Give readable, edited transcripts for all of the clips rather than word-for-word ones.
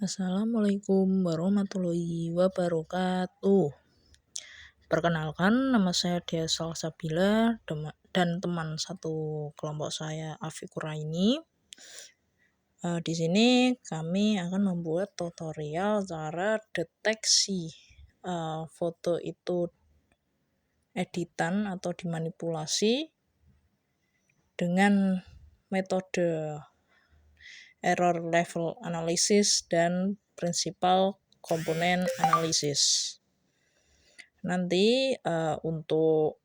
Assalamualaikum warahmatullahi wabarakatuh. Perkenalkan, nama saya Dea Salsabila dan teman satu kelompok saya Afiqur ini. Di sini kami akan membuat tutorial cara deteksi foto itu editan atau dimanipulasi dengan metode error level analysis dan prinsipal komponen analisis. Nanti untuk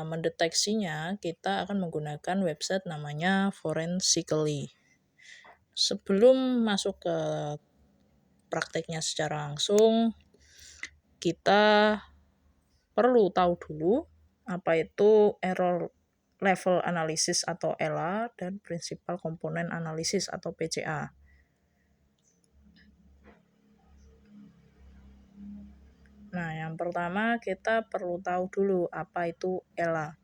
mendeteksinya kita akan menggunakan website namanya Forensically. Sebelum masuk ke prakteknya secara langsung, kita perlu tahu dulu apa itu error level analysis atau ELA dan prinsipal komponen analisis atau PCA. Nah, yang pertama kita perlu tahu dulu apa itu ELA.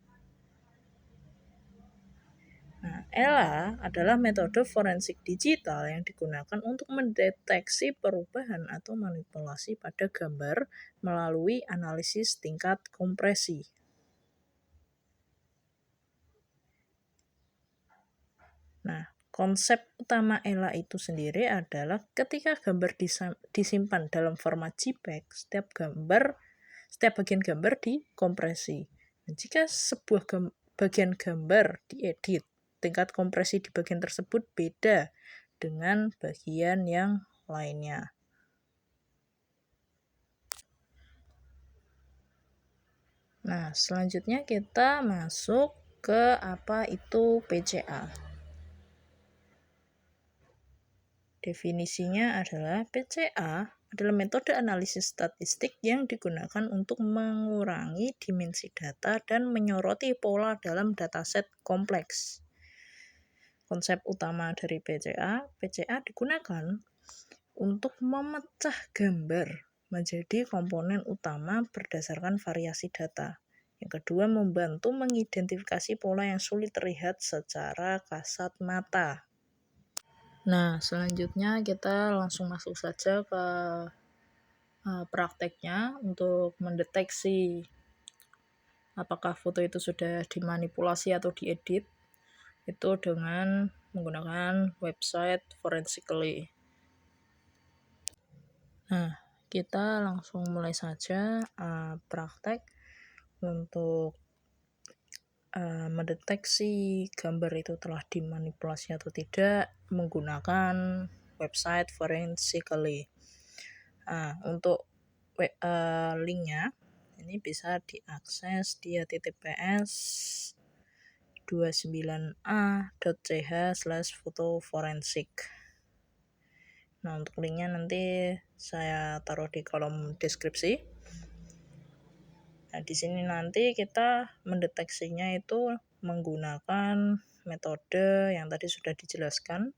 Nah, ELA adalah metode forensik digital yang digunakan untuk mendeteksi perubahan atau manipulasi pada gambar melalui analisis tingkat kompresi. Nah, konsep utama ELA itu sendiri adalah ketika gambar disimpan dalam format JPEG, setiap bagian gambar dikompresi. Dan jika sebuah bagian gambar diedit, tingkat kompresi di bagian tersebut beda dengan bagian yang lainnya. Nah, selanjutnya kita masuk ke apa itu PCA. Definisinya adalah PCA adalah metode analisis statistik yang digunakan untuk mengurangi dimensi data dan menyoroti pola dalam dataset kompleks. Konsep utama dari PCA digunakan untuk memecah gambar menjadi komponen utama berdasarkan variasi data. Yang kedua, membantu mengidentifikasi pola yang sulit terlihat secara kasat mata. Nah, selanjutnya kita langsung masuk saja ke prakteknya untuk mendeteksi apakah foto itu sudah dimanipulasi atau diedit. Itu dengan menggunakan website Forensically. Nah, kita langsung mulai saja praktek untuk mendeteksi gambar itu telah dimanipulasi atau tidak menggunakan website Forensically. Untuk linknya ini bisa diakses di https://29a.ch/fotoforensik. Nah, untuk linknya nanti saya taruh di kolom deskripsi. Nah, di sini nanti kita mendeteksinya itu menggunakan metode yang tadi sudah dijelaskan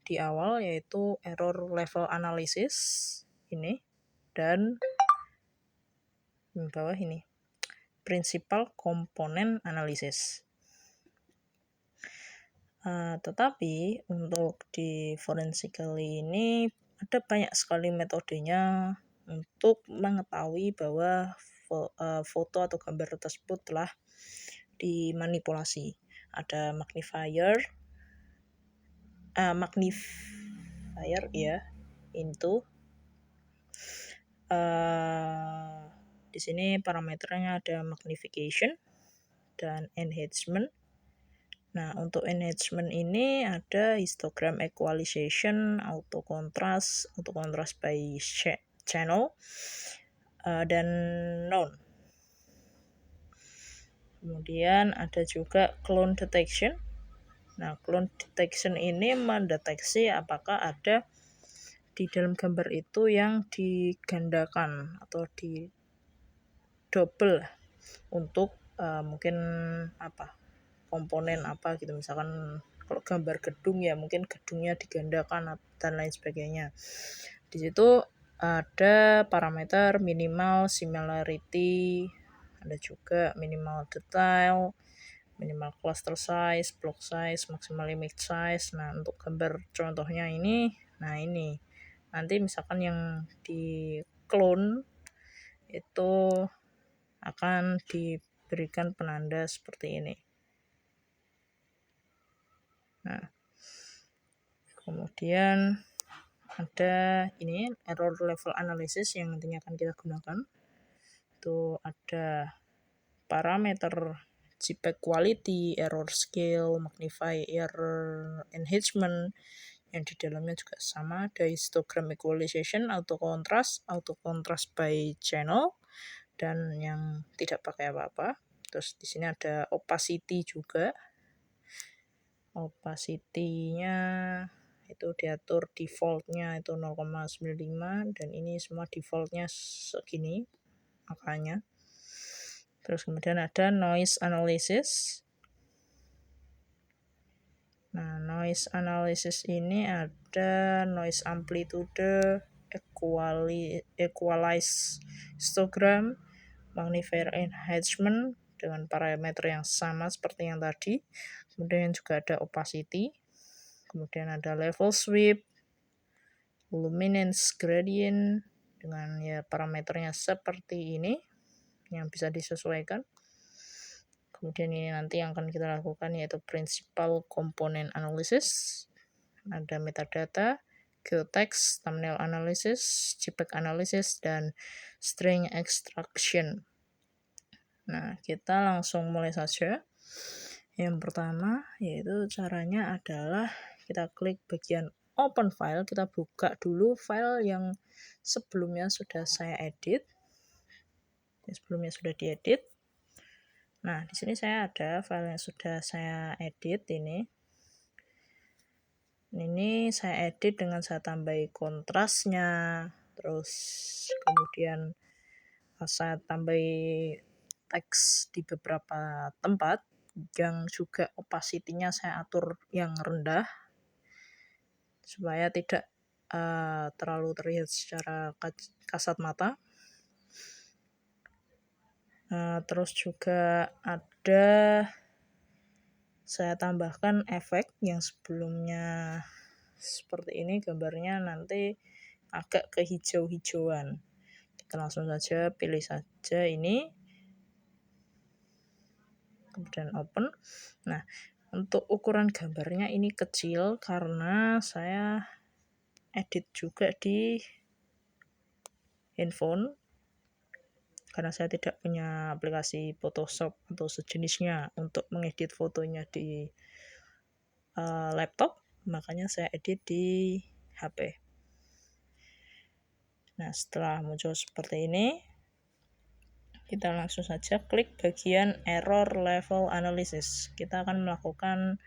di awal, yaitu error level analysis ini dan di bawah ini prinsipal komponen analisis. Tetapi untuk di Forensically ini ada banyak sekali metodenya untuk mengetahui bahwa foto atau gambar tersebut telah dimanipulasi. Ada magnifier ya, into di sini parameternya ada magnification dan enhancement. Nah, untuk enhancement ini ada histogram equalization, auto contrast by channel, dan none. Kemudian ada juga clone detection. Nah, clone detection ini mendeteksi apakah ada di dalam gambar itu yang digandakan atau di double untuk mungkin komponen gitu, misalkan kalau gambar gedung ya mungkin gedungnya digandakan dan lain sebagainya. Di situ ada parameter minimal similarity, ada juga minimal detail, minimal cluster size, block size, maximal image size. Nah, untuk gambar contohnya ini, nanti misalkan yang di clone itu akan diberikan penanda seperti ini. Nah, kemudian ada ini error level analysis yang nantinya akan kita gunakan. Itu ada parameter JPEG quality, error scale, magnify, error enhancement, yang di dalamnya juga sama, ada histogram equalization, auto contrast by channel, dan yang tidak pakai apa-apa. Terus di sini ada opacity juga. Opacity-nya itu diatur defaultnya itu 0,95 dan ini semua defaultnya segini angkanya. Terus kemudian ada noise analysis. Nah, noise analysis ini ada noise amplitude, equalize histogram, magnifier enhancement dengan parameter yang sama seperti yang tadi. Kemudian juga ada opacity. Kemudian ada level sweep, luminance gradient dengan ya parameternya seperti ini yang bisa disesuaikan. Kemudian ini nanti yang akan kita lakukan yaitu principal component analysis. Ada metadata, geotext, thumbnail analysis, JPEG analysis, dan string extraction. Nah, kita langsung mulai saja. Yang pertama yaitu caranya adalah kita klik bagian open file, kita buka dulu file yang sebelumnya sudah saya edit. Sebelumnya sudah diedit. Nah, di sini saya ada file yang sudah saya edit ini. Ini saya edit dengan saya tambahi kontrasnya, terus kemudian saya tambahi teks di beberapa tempat yang juga opacity-nya saya atur yang rendah supaya tidak terlalu terlihat secara kasat mata. Terus juga ada saya tambahkan efek yang sebelumnya seperti ini gambarnya nanti agak kehijau-hijauan. Kita langsung saja pilih saja ini, kemudian open. Nah, untuk ukuran gambarnya ini kecil karena saya edit juga di handphone karena saya tidak punya aplikasi Photoshop atau sejenisnya untuk mengedit fotonya di laptop, makanya saya edit di HP. Nah, setelah muncul seperti ini, kita langsung saja klik bagian error level analysis. Kita akan melakukan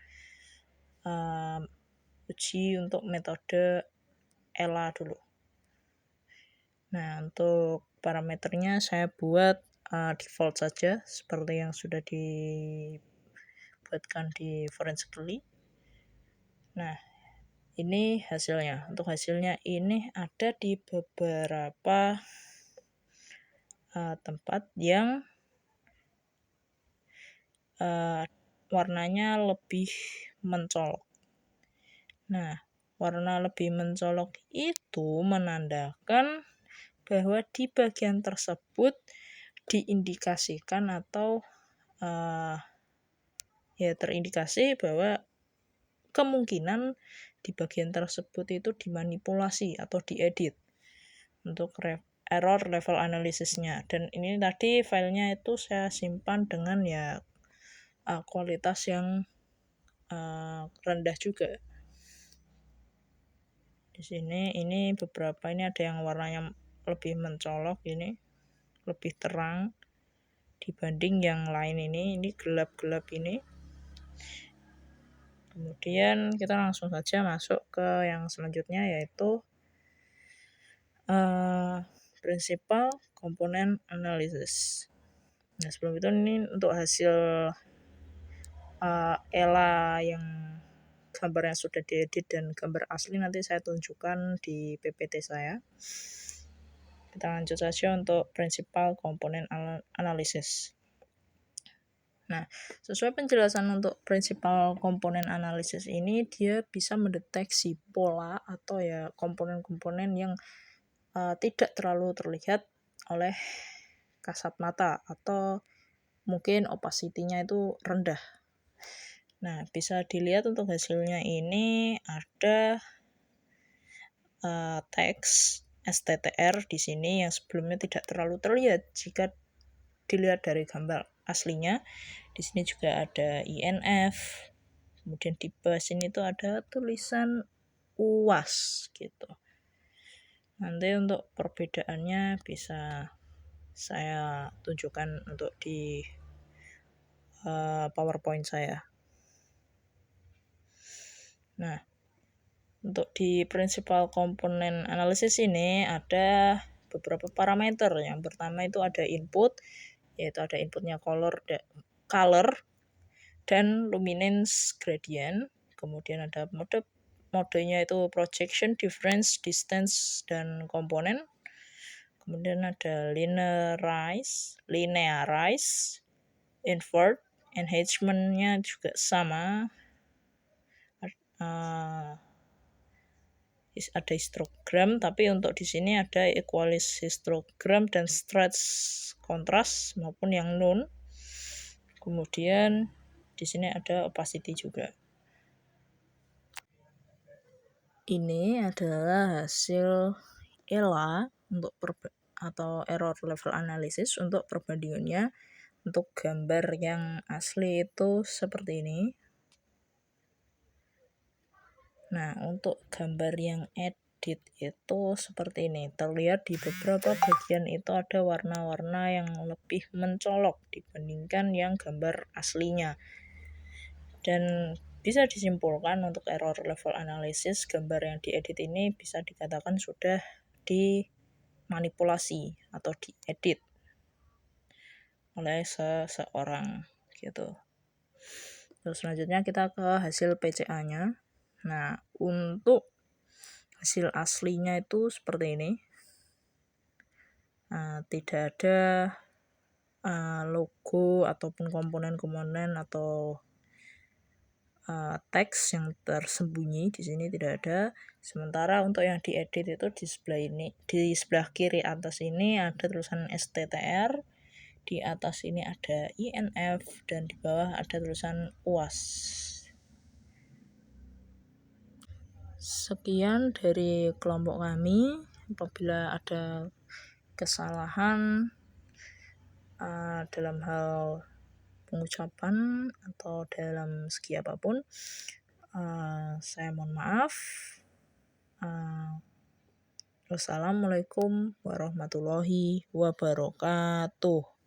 uji untuk metode ELA dulu. Nah, untuk parameternya saya buat default saja seperti yang sudah dibuatkan di Forensically. Nah, ini hasilnya. Untuk hasilnya ini ada di beberapa tempat yang warnanya lebih mencolok. Nah, warna lebih mencolok itu menandakan bahwa di bagian tersebut diindikasikan atau ya terindikasi bahwa kemungkinan di bagian tersebut itu dimanipulasi atau diedit untuk error level analisisnya. Dan ini tadi filenya itu saya simpan dengan ya kualitas yang rendah juga. Di sini ini beberapa ini ada yang warnanya lebih mencolok, ini lebih terang dibanding yang lain ini gelap-gelap ini. Kemudian kita langsung saja masuk ke yang selanjutnya yaitu principal component analysis. Nah, sebelum itu ini untuk hasil ELA yang gambar yang sudah diedit dan gambar asli nanti saya tunjukkan di PPT saya. Kita lanjut saja untuk principal component analysis. Nah, sesuai penjelasan untuk prinsipal komponen analisis ini, dia bisa mendeteksi pola atau ya komponen-komponen yang tidak terlalu terlihat oleh kasat mata atau mungkin opacity-nya itu rendah. Nah, bisa dilihat untuk hasilnya ini ada teks STTR di sini yang sebelumnya tidak terlalu terlihat jika dilihat dari gambar aslinya. Di sini juga ada INF, kemudian di bawah sini tuh ada tulisan UAS gitu. Nanti untuk perbedaannya bisa saya tunjukkan untuk di PowerPoint saya. Nah, untuk di prinsipal komponen analisis ini ada beberapa parameter. Yang pertama itu ada input, yaitu ada inputnya color dan luminance gradient. Kemudian ada modenya itu projection, difference, distance, dan komponen. Kemudian ada linearize, invert, enhancement-nya juga sama. Ada histogram, tapi untuk di sini ada equalize histogram dan stretch kontras maupun yang known. Kemudian di sini ada opacity juga. Ini adalah hasil ELA untuk atau error level analysis untuk perbandingannya. Untuk gambar yang asli itu seperti ini. Nah, untuk gambar yang edit itu seperti ini. Terlihat di beberapa bagian itu ada warna-warna yang lebih mencolok dibandingkan yang gambar aslinya. Dan bisa disimpulkan untuk error level analysis, gambar yang diedit ini bisa dikatakan sudah dimanipulasi atau diedit oleh seseorang gitu. Terus selanjutnya kita ke hasil PCA-nya. Nah, untuk hasil aslinya itu seperti ini. Tidak ada logo ataupun komponen-komponen atau teks yang tersembunyi di sini tidak ada. Sementara untuk yang diedit itu di sebelah kiri atas ini ada tulisan STTR, di atas ini ada INF, dan di bawah ada tulisan UAS. Sekian dari kelompok kami. Apabila ada kesalahan dalam hal pengucapan atau dalam segi apapun, saya mohon maaf. Wassalamualaikum warahmatullahi wabarakatuh.